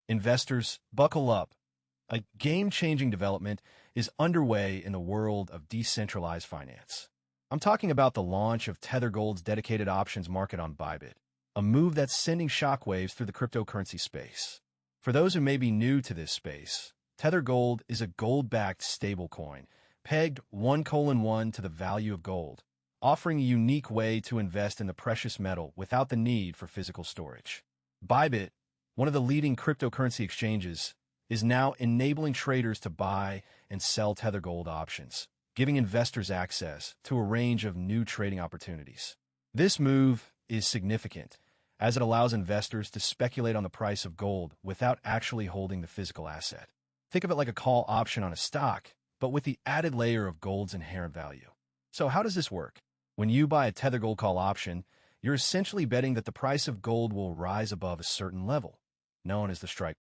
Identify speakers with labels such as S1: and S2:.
S1: Investors, buckle up. A game-changing development is underway in the world of decentralized finance. I'm talking about the launch of Tether Gold's dedicated options market on Bybit, a move that's sending shockwaves through the cryptocurrency space. For those who may be new to this space, Tether Gold is a gold-backed stablecoin, pegged 1:1 to the value of gold, offering a unique way to invest in the precious metal without the need for physical storage. Bybit, one of the leading cryptocurrency exchanges, is now enabling traders to buy and sell Tether Gold options, giving investors access to a range of new trading opportunities. This move is significant, as it allows investors to speculate on the price of gold without actually holding the physical asset. Think of it like a call option on a stock, but with the added layer of gold's inherent value. So how does this work? When you buy a Tether Gold call option, you're essentially betting that the price of gold will rise above a certain level, known as the strike